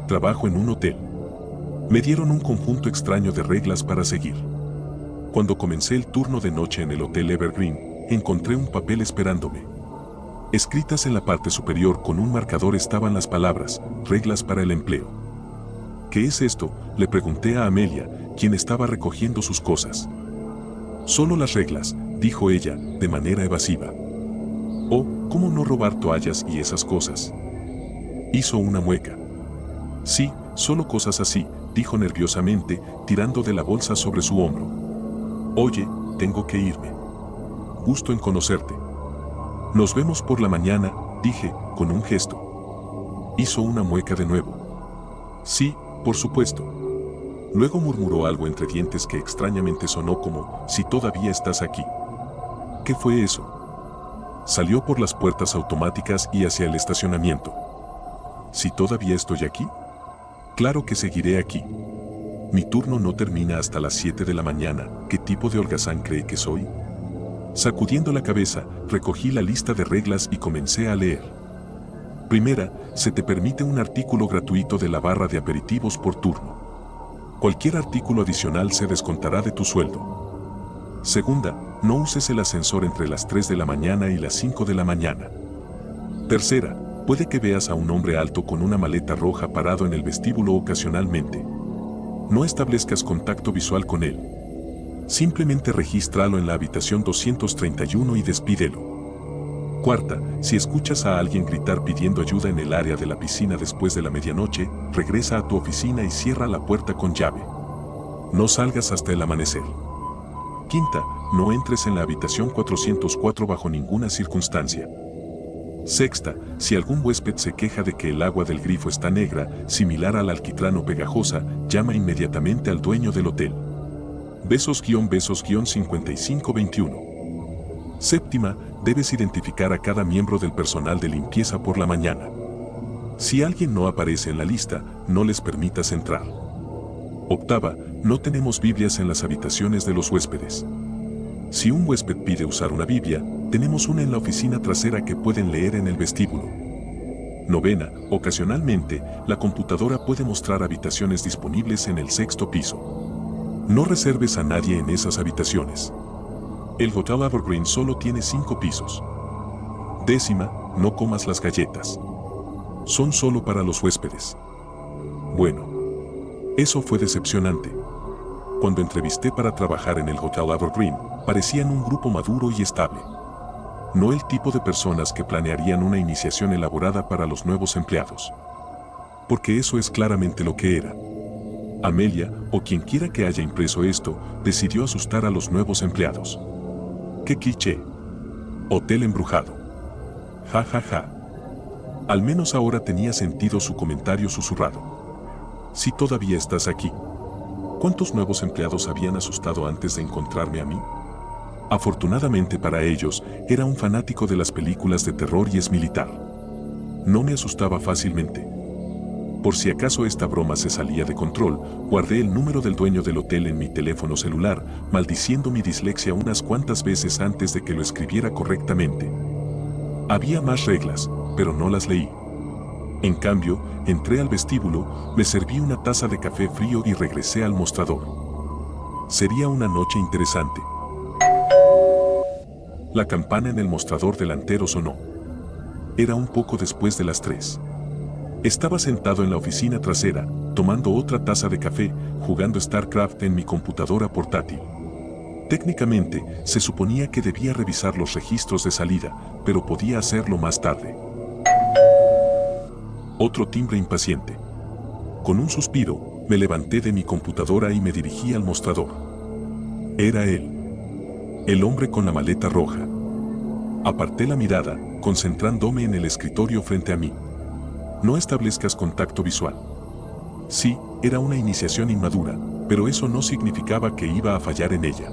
Trabajo en un hotel. Me dieron un conjunto extraño de reglas para seguir. Cuando comencé el turno de noche en el Hotel Evergreen, encontré un papel esperándome. Escritas en la parte superior con un marcador estaban las palabras, reglas para el empleo. ¿Qué es esto?, le pregunté a Amelia, quien estaba recogiendo sus cosas. Solo las reglas, dijo ella, de manera evasiva. Oh, ¿cómo no robar toallas y esas cosas? Hizo una mueca. Sí, solo cosas así, dijo nerviosamente, tirando de la bolsa sobre su hombro. Oye, tengo que irme. Gusto en conocerte. Nos vemos por la mañana, dije, con un gesto. Hizo una mueca de nuevo. Sí, por supuesto. Luego murmuró algo entre dientes que extrañamente sonó como, si todavía estás aquí. ¿Qué fue eso? Salió por las puertas automáticas y hacia el estacionamiento. ¿Si todavía estoy aquí? Claro que seguiré aquí. Mi turno no termina hasta las 7 de la mañana. ¿Qué tipo de holgazán cree que soy? Sacudiendo la cabeza, recogí la lista de reglas y comencé a leer. Primera, se te permite un artículo gratuito de la barra de aperitivos por turno. Cualquier artículo adicional se descontará de tu sueldo. Segunda, no uses el ascensor entre las 3 de la mañana y las 5 de la mañana. Tercera, puede que veas a un hombre alto con una maleta roja parado en el vestíbulo ocasionalmente. No establezcas contacto visual con él. Simplemente regístralo en la habitación 231 y despídelo. Cuarta, si escuchas a alguien gritar pidiendo ayuda en el área de la piscina después de la medianoche, regresa a tu oficina y cierra la puerta con llave. No salgas hasta el amanecer. Quinta, no entres en la habitación 404 bajo ninguna circunstancia. Sexta, si algún huésped se queja de que el agua del grifo está negra, similar al alquitrán o pegajosa, llama inmediatamente al dueño del hotel. Besos-5521. Séptima, debes identificar a cada miembro del personal de limpieza por la mañana. Si alguien no aparece en la lista, no les permitas entrar. Octava, no tenemos Biblias en las habitaciones de los huéspedes. Si un huésped pide usar una Biblia, tenemos una en la oficina trasera que pueden leer en el vestíbulo. Novena, ocasionalmente, la computadora puede mostrar habitaciones disponibles en el sexto piso. No reserves a nadie en esas habitaciones. El Hotel Evergreen solo tiene 5 pisos. Décima, no comas las galletas. Son solo para los huéspedes. Bueno, eso fue decepcionante. Cuando entrevisté para trabajar en el Hotel Evergreen, parecían un grupo maduro y estable. No el tipo de personas que planearían una iniciación elaborada para los nuevos empleados. Porque eso es claramente lo que era. Amelia, o quien quiera que haya impreso esto, decidió asustar a los nuevos empleados. ¡Qué cliché! Hotel embrujado. Ja ja ja. Al menos ahora tenía sentido su comentario susurrado. Si todavía estás aquí. ¿Cuántos nuevos empleados habían asustado antes de encontrarme a mí? Afortunadamente para ellos, era un fanático de las películas de terror y exmilitar. No me asustaba fácilmente. Por si acaso esta broma se salía de control, guardé el número del dueño del hotel en mi teléfono celular, maldiciendo mi dislexia unas cuantas veces antes de que lo escribiera correctamente. Había más reglas, pero no las leí. En cambio, entré al vestíbulo, me serví una taza de café frío y regresé al mostrador. Sería una noche interesante. La campana en el mostrador delantero sonó. Era un poco después de las 3. Estaba sentado en la oficina trasera, tomando otra taza de café, jugando StarCraft en mi computadora portátil. Técnicamente, se suponía que debía revisar los registros de salida, pero podía hacerlo más tarde. Otro timbre impaciente. Con un suspiro, me levanté de mi computadora y me dirigí al mostrador. Era él. El hombre con la maleta roja. Aparté la mirada, concentrándome en el escritorio frente a mí. No establezcas contacto visual. Sí, era una iniciación inmadura, pero eso no significaba que iba a fallar en ella.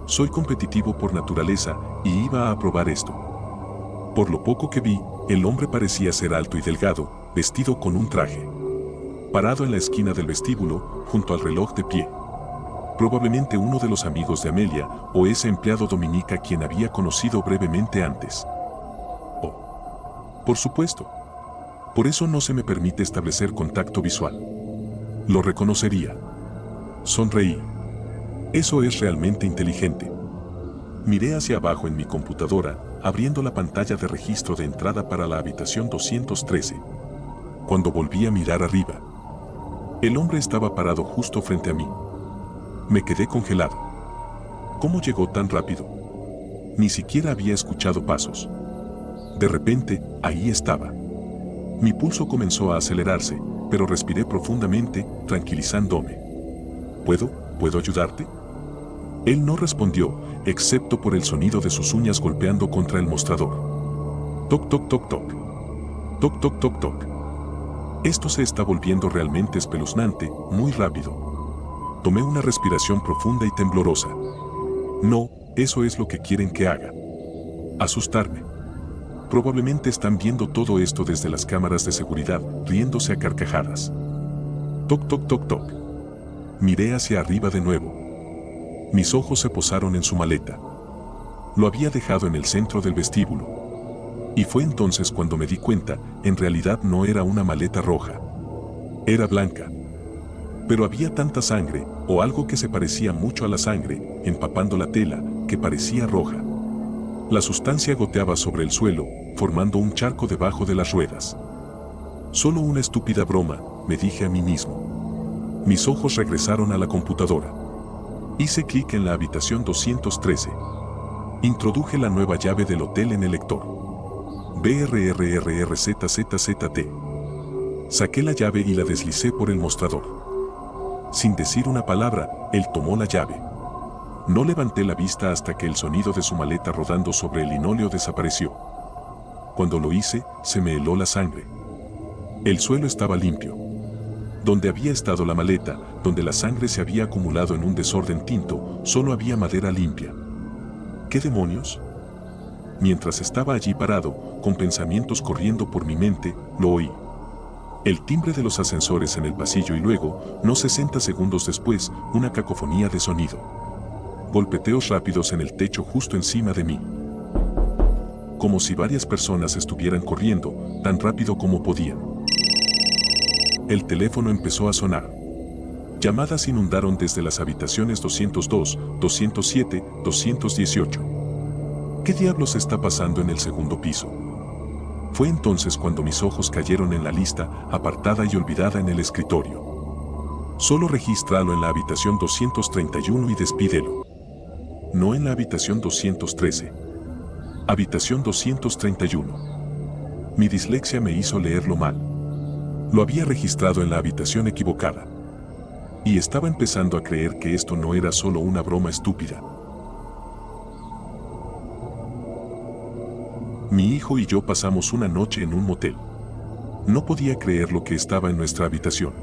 Soy competitivo por naturaleza y iba a aprobar esto. Por lo poco que vi, el hombre parecía ser alto y delgado, vestido con un traje. Parado en la esquina del vestíbulo, junto al reloj de pie. Probablemente uno de los amigos de Amelia o ese empleado dominica quien había conocido brevemente antes. Oh, por supuesto. Por eso no se me permite establecer contacto visual. Lo reconocería. Sonreí. Eso es realmente inteligente. Miré hacia abajo en mi computadora, abriendo la pantalla de registro de entrada para la habitación 213. Cuando volví a mirar arriba, el hombre estaba parado justo frente a mí. Me quedé congelado. ¿Cómo llegó tan rápido? Ni siquiera había escuchado pasos. De repente, ahí estaba. Mi pulso comenzó a acelerarse, pero respiré profundamente, tranquilizándome. ¿Puedo ayudarte? Él no respondió, excepto por el sonido de sus uñas golpeando contra el mostrador. Toc, toc, toc, toc. Toc, toc, toc, toc. Esto se está volviendo realmente espeluznante, muy rápido. Tomé una respiración profunda y temblorosa. No, eso es lo que quieren que haga. Asustarme. Probablemente están viendo todo esto desde las cámaras de seguridad, riéndose a carcajadas. Toc, toc, toc, toc. Miré hacia arriba de nuevo. Mis ojos se posaron en su maleta. Lo había dejado en el centro del vestíbulo. Y fue entonces cuando me di cuenta, en realidad no era una maleta roja. Era blanca. Pero había tanta sangre, o algo que se parecía mucho a la sangre, empapando la tela, que parecía roja. La sustancia goteaba sobre el suelo, formando un charco debajo de las ruedas. Solo una estúpida broma, me dije a mí mismo. Mis ojos regresaron a la computadora. Hice clic en la habitación 213. Introduje la nueva llave del hotel en el lector. BRRRRZZZT. Saqué la llave y la deslicé por el mostrador. Sin decir una palabra, él tomó la llave. No levanté la vista hasta que el sonido de su maleta rodando sobre el linóleo desapareció. Cuando lo hice, se me heló la sangre. El suelo estaba limpio. Donde había estado la maleta, donde la sangre se había acumulado en un desorden tinto, solo había madera limpia. ¿Qué demonios? Mientras estaba allí parado, con pensamientos corriendo por mi mente, lo oí. El timbre de los ascensores en el pasillo y luego, no 60 segundos después, una cacofonía de sonido. Golpeteos rápidos en el techo justo encima de mí. Como si varias personas estuvieran corriendo, tan rápido como podían. El teléfono empezó a sonar. Llamadas inundaron desde las habitaciones 202, 207, 218. ¿Qué diablos está pasando en el segundo piso? Fue entonces cuando mis ojos cayeron en la lista, apartada y olvidada en el escritorio. Solo regístralo en la habitación 231 y despídelo. No en la habitación 213. Habitación 231. Mi dislexia me hizo leerlo mal. Lo había registrado en la habitación equivocada. Y estaba empezando a creer que esto no era solo una broma estúpida. Mi hijo y yo pasamos una noche en un motel. No podía creer lo que estaba en nuestra habitación.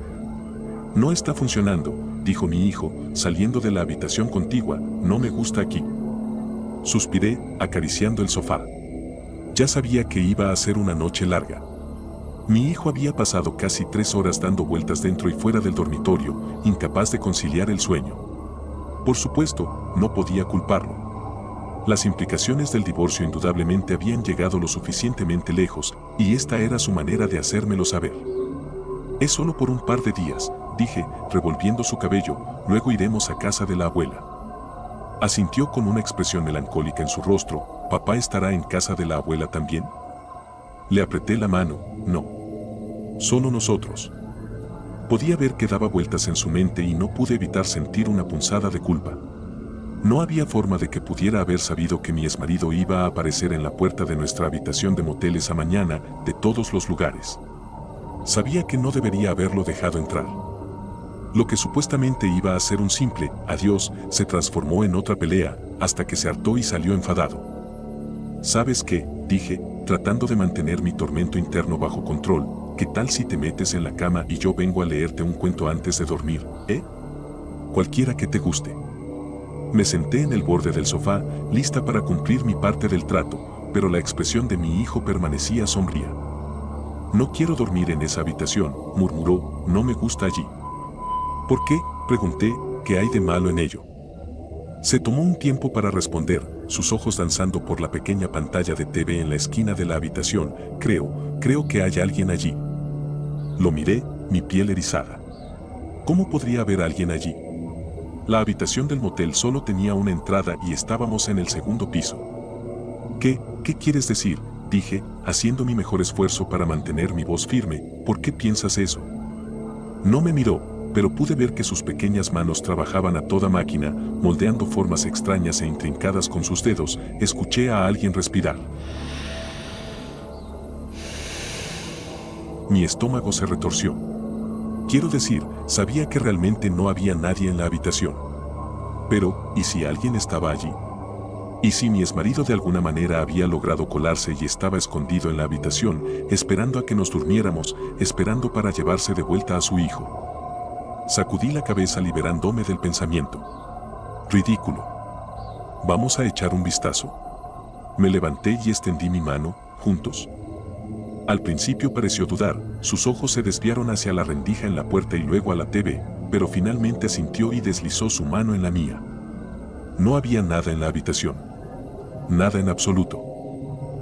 No está funcionando, dijo mi hijo, saliendo de la habitación contigua, no me gusta aquí. Suspiré, acariciando el sofá. Ya sabía que iba a ser una noche larga. Mi hijo había pasado casi 3 horas dando vueltas dentro y fuera del dormitorio, incapaz de conciliar el sueño. Por supuesto, no podía culparlo. Las implicaciones del divorcio indudablemente habían llegado lo suficientemente lejos, y esta era su manera de hacérmelo saber. Es solo por un par de días, dije, revolviendo su cabello, luego iremos a casa de la abuela. Asintió con una expresión melancólica en su rostro. ¿Papá estará en casa de la abuela también? Le apreté la mano. No. Solo nosotros. Podía ver que daba vueltas en su mente y no pude evitar sentir una punzada de culpa. No había forma de que pudiera haber sabido que mi exmarido iba a aparecer en la puerta de nuestra habitación de motel esa mañana, de todos los lugares. Sabía que no debería haberlo dejado entrar. Lo que supuestamente iba a ser un simple adiós se transformó en otra pelea, hasta que se hartó y salió enfadado. ¿Sabes qué?, dije, tratando de mantener mi tormento interno bajo control. ¿Qué tal si te metes en la cama y yo vengo a leerte un cuento antes de dormir, Cualquiera que te guste. Me senté en el borde del sofá, lista para cumplir mi parte del trato, pero la expresión de mi hijo permanecía sombría. No quiero dormir en esa habitación, murmuró, no me gusta allí. ¿Por qué?, pregunté, ¿qué hay de malo en ello? Se tomó un tiempo para responder, sus ojos danzando por la pequeña pantalla de TV en la esquina de la habitación. Creo que hay alguien allí. Lo miré, mi piel erizada. ¿Cómo podría haber alguien allí? La habitación del motel solo tenía una entrada y estábamos en el segundo piso. ¿Qué quieres decir?, dije, haciendo mi mejor esfuerzo para mantener mi voz firme. ¿Por qué piensas eso? No me miró, pero pude ver que sus pequeñas manos trabajaban a toda máquina, moldeando formas extrañas e intrincadas con sus dedos. Escuché a alguien respirar. Mi estómago se retorció. Quiero decir, sabía que realmente no había nadie en la habitación. Pero, ¿y si alguien estaba allí? ¿Y si mi exmarido de alguna manera había logrado colarse y estaba escondido en la habitación, esperando a que nos durmiéramos, esperando para llevarse de vuelta a su hijo? Sacudí la cabeza liberándome del pensamiento. Ridículo. ¿Vamos a echar un vistazo? Me levanté y extendí mi mano, juntos. Al principio pareció dudar, sus ojos se desviaron hacia la rendija en la puerta y luego a la TV, pero finalmente asintió y deslizó su mano en la mía. No había nada en la habitación. Nada en absoluto.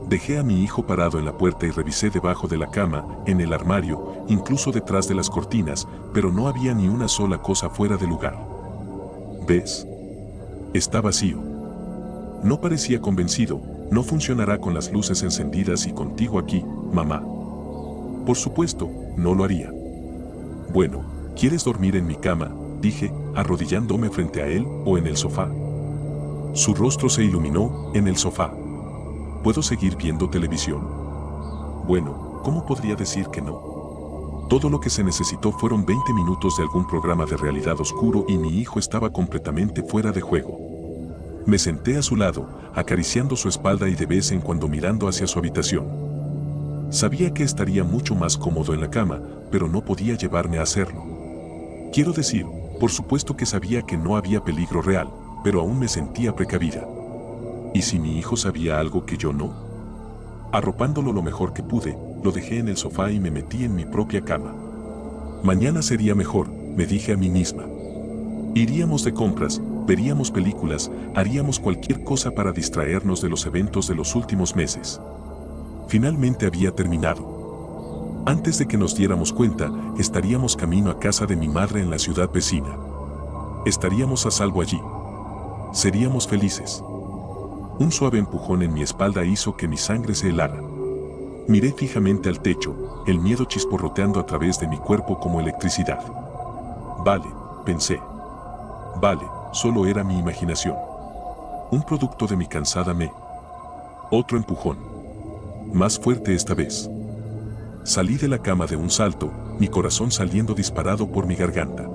Dejé a mi hijo parado en la puerta y revisé debajo de la cama, en el armario, incluso detrás de las cortinas, pero no había ni una sola cosa fuera de lugar. ¿Ves? Está vacío. No parecía convencido. No funcionará con las luces encendidas y contigo aquí, mamá. Por supuesto, no lo haría. Bueno, ¿quieres dormir en mi cama?, dije, arrodillándome frente a él, o en el sofá. Su rostro se iluminó. En el sofá. ¿Puedo seguir viendo televisión? Bueno, ¿cómo podría decir que no? Todo lo que se necesitó fueron 20 minutos de algún programa de realidad oscuro y mi hijo estaba completamente fuera de juego. Me senté a su lado, acariciando su espalda y de vez en cuando mirando hacia su habitación. Sabía que estaría mucho más cómodo en la cama, pero no podía llevarme a hacerlo. Quiero decir, por supuesto que sabía que no había peligro real, pero aún me sentía precavida. ¿Y si mi hijo sabía algo que yo no? Arropándolo lo mejor que pude, lo dejé en el sofá y me metí en mi propia cama. Mañana sería mejor, me dije a mí misma. Iríamos de compras, veríamos películas, haríamos cualquier cosa para distraernos de los eventos de los últimos meses. Finalmente había terminado. Antes de que nos diéramos cuenta, estaríamos camino a casa de mi madre en la ciudad vecina. Estaríamos a salvo allí. Seríamos felices. Un suave empujón en mi espalda hizo que mi sangre se helara. Miré fijamente al techo, el miedo chisporroteando a través de mi cuerpo como electricidad. Vale, pensé. Vale, solo era mi imaginación. Un producto de mi cansada mente. Otro empujón. Más fuerte esta vez. Salí de la cama de un salto, mi corazón saliendo disparado por mi garganta.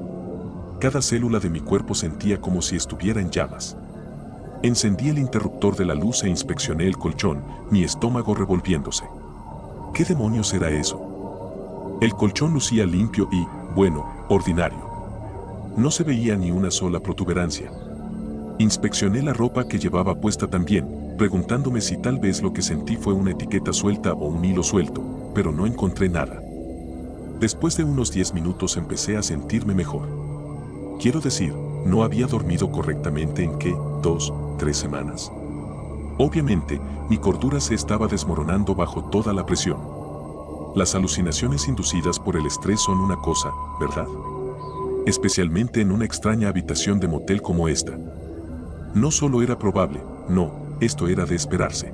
Cada célula de mi cuerpo sentía como si estuviera en llamas. Encendí el interruptor de la luz e inspeccioné el colchón, mi estómago revolviéndose. ¿Qué demonios era eso? El colchón lucía limpio y, bueno, ordinario. No se veía ni una sola protuberancia. Inspeccioné la ropa que llevaba puesta también, preguntándome si tal vez lo que sentí fue una etiqueta suelta o un hilo suelto, pero no encontré nada. Después de unos 10 minutos empecé a sentirme mejor. Quiero decir, no había dormido correctamente en ¿qué? 2, 3 semanas. Obviamente, mi cordura se estaba desmoronando bajo toda la presión. Las alucinaciones inducidas por el estrés son una cosa, ¿verdad? Especialmente en una extraña habitación de motel como esta. No solo era probable, no, esto era de esperarse.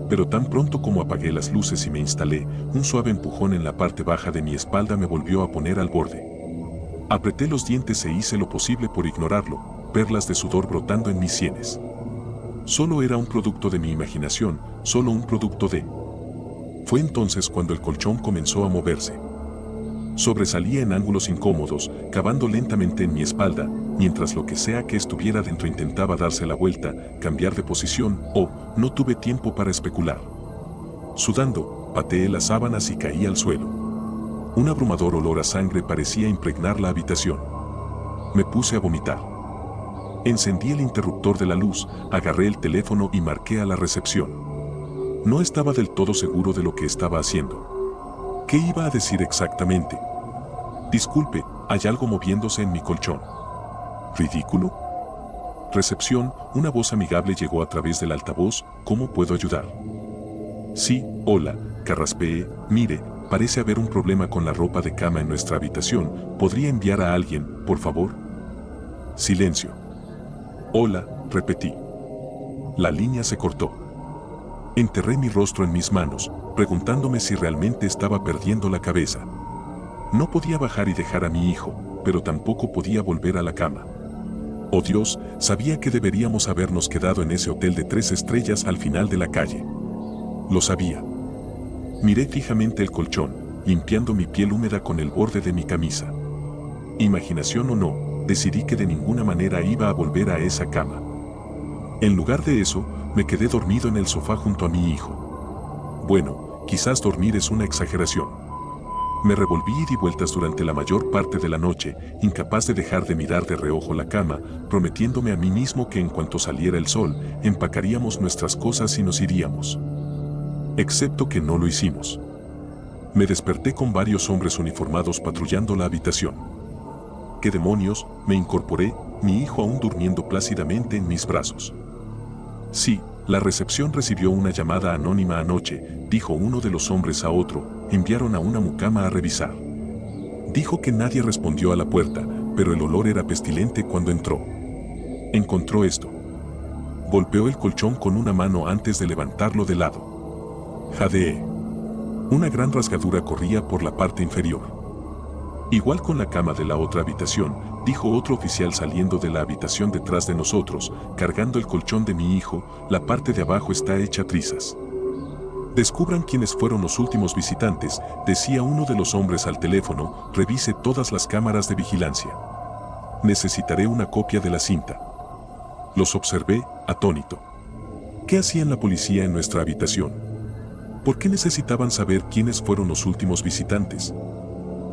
Pero tan pronto como apagué las luces y me instalé, un suave empujón en la parte baja de mi espalda me volvió a poner al borde. Apreté los dientes e hice lo posible por ignorarlo, perlas de sudor brotando en mis sienes. Solo era un producto de mi imaginación, solo un producto de... Fue entonces cuando el colchón comenzó a moverse. Sobresalía en ángulos incómodos, cavando lentamente en mi espalda, mientras lo que sea que estuviera dentro intentaba darse la vuelta, cambiar de posición, o no tuve tiempo para especular. Sudando, pateé las sábanas y caí al suelo. Un abrumador olor a sangre parecía impregnar la habitación. Me puse a vomitar. Encendí el interruptor de la luz, agarré el teléfono y marqué a la recepción. No estaba del todo seguro de lo que estaba haciendo. ¿Qué iba a decir exactamente? Disculpe, hay algo moviéndose en mi colchón. ¿Ridículo? Recepción, una voz amigable llegó a través del altavoz. ¿Cómo puedo ayudar? Sí, hola, carraspeé. Mire, parece haber un problema con la ropa de cama en nuestra habitación. ¿Podría enviar a alguien, por favor? Silencio. Hola, repetí. La línea se cortó. Enterré mi rostro en mis manos, preguntándome si realmente estaba perdiendo la cabeza. No podía bajar y dejar a mi hijo, pero tampoco podía volver a la cama. Oh Dios, sabía que deberíamos habernos quedado en ese hotel de 3 estrellas al final de la calle. Lo sabía. Miré fijamente el colchón, limpiando mi piel húmeda con el borde de mi camisa. Imaginación o no, decidí que de ninguna manera iba a volver a esa cama. En lugar de eso, me quedé dormido en el sofá junto a mi hijo. Bueno, quizás dormir es una exageración. Me revolví y di vueltas durante la mayor parte de la noche, incapaz de dejar de mirar de reojo la cama, prometiéndome a mí mismo que en cuanto saliera el sol, empacaríamos nuestras cosas y nos iríamos. Excepto que no lo hicimos. Me desperté con varios hombres uniformados patrullando la habitación. ¿Qué demonios? Me incorporé, mi hijo aún durmiendo plácidamente en mis brazos. Sí, la recepción recibió una llamada anónima anoche, dijo uno de los hombres a otro, enviaron a una mucama a revisar. Dijo que nadie respondió a la puerta, pero el olor era pestilente cuando entró. Encontró esto. Golpeó el colchón con una mano antes de levantarlo de lado. Jadeé. Una gran rasgadura corría por la parte inferior. Igual con la cama de la otra habitación, dijo otro oficial saliendo de la habitación detrás de nosotros, cargando el colchón de mi hijo, la parte de abajo está hecha trizas. Descubran quiénes fueron los últimos visitantes, decía uno de los hombres al teléfono, revise todas las cámaras de vigilancia. Necesitaré una copia de la cinta. Los observé, atónito. ¿Qué hacían la policía en nuestra habitación? ¿Por qué necesitaban saber quiénes fueron los últimos visitantes?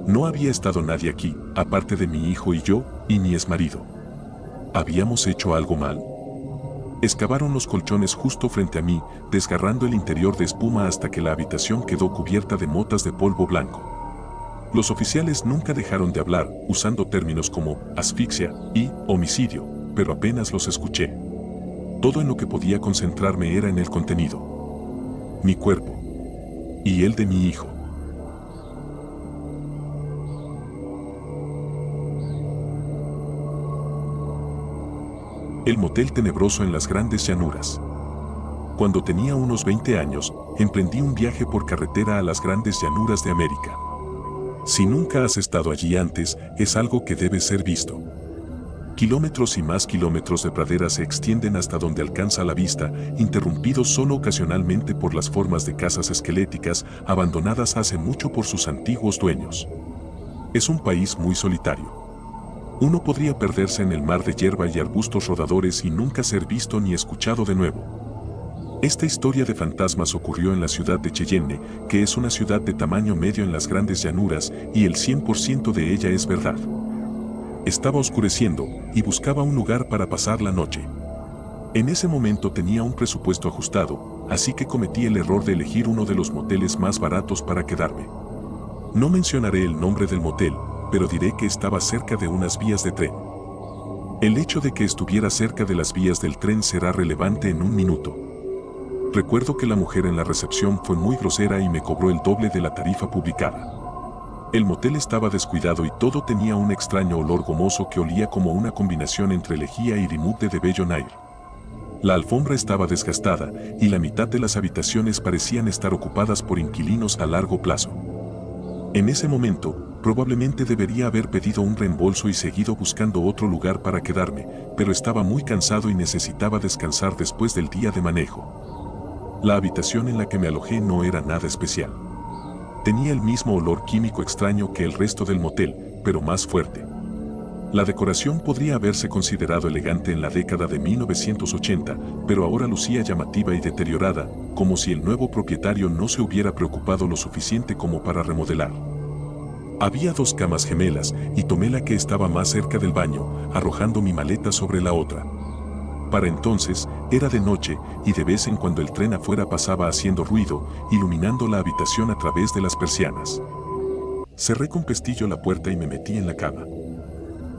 No había estado nadie aquí, aparte de mi hijo y yo, y mi exmarido. ¿Habíamos hecho algo mal? Excavaron los colchones justo frente a mí, desgarrando el interior de espuma hasta que la habitación quedó cubierta de motas de polvo blanco. Los oficiales nunca dejaron de hablar, usando términos como asfixia y homicidio, pero apenas los escuché. Todo en lo que podía concentrarme era en el contenido. Mi cuerpo. Y el de mi hijo. El motel tenebroso en las grandes llanuras. Cuando tenía unos 20 años, emprendí un viaje por carretera a las grandes llanuras de América. Si nunca has estado allí antes, es algo que debe ser visto. Kilómetros y más kilómetros de pradera se extienden hasta donde alcanza la vista, interrumpidos solo ocasionalmente por las formas de casas esqueléticas abandonadas hace mucho por sus antiguos dueños. Es un país muy solitario. Uno podría perderse en el mar de hierba y arbustos rodadores y nunca ser visto ni escuchado de nuevo. Esta historia de fantasmas ocurrió en la ciudad de Cheyenne, que es una ciudad de tamaño medio en las grandes llanuras, y el 100% de ella es verdad. Estaba oscureciendo y buscaba un lugar para pasar la noche. En ese momento tenía un presupuesto ajustado, así que cometí el error de elegir uno de los moteles más baratos para quedarme. No mencionaré el nombre del motel, pero diré que estaba cerca de unas vías de tren. El hecho de que estuviera cerca de las vías del tren será relevante en un minuto. Recuerdo que la mujer en la recepción fue muy grosera y me cobró el doble de la tarifa publicada. El motel estaba descuidado y todo tenía un extraño olor gomoso que olía como una combinación entre lejía y rimute de Bellonire. La alfombra estaba desgastada y la mitad de las habitaciones parecían estar ocupadas por inquilinos a largo plazo. En ese momento, probablemente debería haber pedido un reembolso y seguido buscando otro lugar para quedarme, pero estaba muy cansado y necesitaba descansar después del día de manejo. La habitación en la que me alojé no era nada especial. Tenía el mismo olor químico extraño que el resto del motel, pero más fuerte. La decoración podría haberse considerado elegante en la década de 1980, pero ahora lucía llamativa y deteriorada, como si el nuevo propietario no se hubiera preocupado lo suficiente como para remodelar. Había 2 camas gemelas y tomé la que estaba más cerca del baño, arrojando mi maleta sobre la otra. Para entonces, era de noche y de vez en cuando el tren afuera pasaba haciendo ruido, iluminando la habitación a través de las persianas. Cerré con pestillo la puerta y me metí en la cama.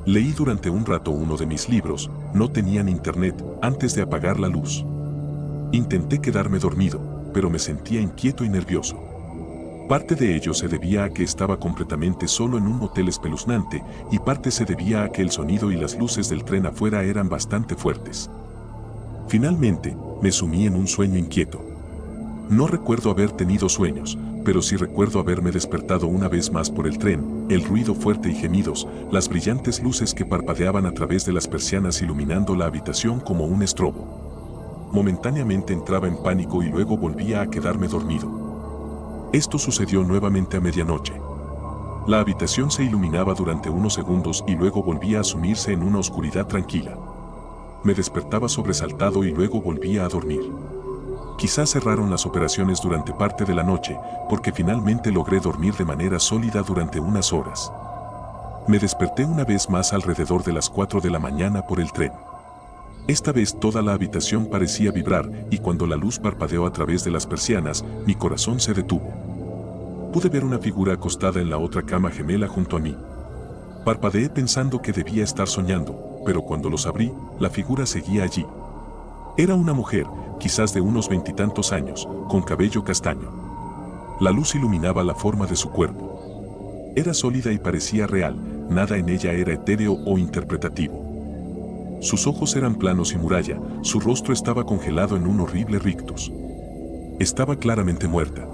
Leí durante un rato uno de mis libros, no tenían internet, antes de apagar la luz. Intenté quedarme dormido, pero me sentía inquieto y nervioso. Parte de ello se debía a que estaba completamente solo en un hotel espeluznante y parte se debía a que el sonido y las luces del tren afuera eran bastante fuertes. Finalmente, me sumí en un sueño inquieto. No recuerdo haber tenido sueños, pero sí recuerdo haberme despertado una vez más por el tren, el ruido fuerte y gemidos, las brillantes luces que parpadeaban a través de las persianas iluminando la habitación como un estrobo. Momentáneamente entraba en pánico y luego volvía a quedarme dormido. Esto sucedió nuevamente a medianoche. La habitación se iluminaba durante unos segundos y luego volvía a sumirse en una oscuridad tranquila. Me despertaba sobresaltado y luego volvía a dormir. Quizás cerraron las operaciones durante parte de la noche, porque finalmente logré dormir de manera sólida durante unas horas. Me desperté una vez más alrededor de las 4 de la mañana por el tren. Esta vez toda la habitación parecía vibrar y cuando la luz parpadeó a través de las persianas, mi corazón se detuvo. Pude ver una figura acostada en la otra cama gemela junto a mí. Parpadeé pensando que debía estar soñando, pero cuando los abrí, la figura seguía allí. Era una mujer, quizás de unos 20 y tantos años, con cabello castaño. La luz iluminaba la forma de su cuerpo. Era sólida y parecía real, nada en ella era etéreo o interpretativo. Sus ojos eran planos y muralla, su rostro estaba congelado en un horrible rictus. Estaba claramente muerta.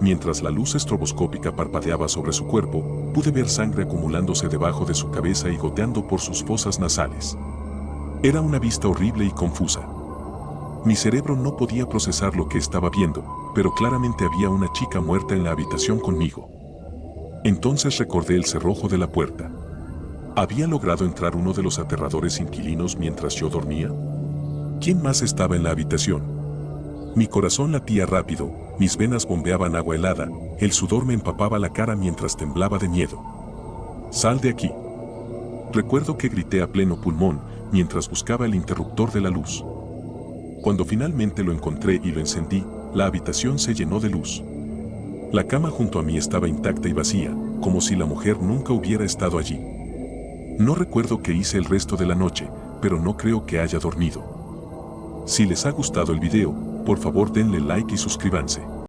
Mientras la luz estroboscópica parpadeaba sobre su cuerpo, pude ver sangre acumulándose debajo de su cabeza y goteando por sus fosas nasales. Era una vista horrible y confusa. Mi cerebro no podía procesar lo que estaba viendo, pero claramente había una chica muerta en la habitación conmigo. Entonces recordé el cerrojo de la puerta. ¿Había logrado entrar uno de los aterradores inquilinos mientras yo dormía? ¿Quién más estaba en la habitación? Mi corazón latía rápido, mis venas bombeaban agua helada, el sudor me empapaba la cara mientras temblaba de miedo. ¡Sal de aquí! Recuerdo que grité a pleno pulmón mientras buscaba el interruptor de la luz. Cuando finalmente lo encontré y lo encendí, la habitación se llenó de luz. La cama junto a mí estaba intacta y vacía, como si la mujer nunca hubiera estado allí. No recuerdo qué hice el resto de la noche, pero no creo que haya dormido. Si les ha gustado el video, por favor denle like y suscríbanse.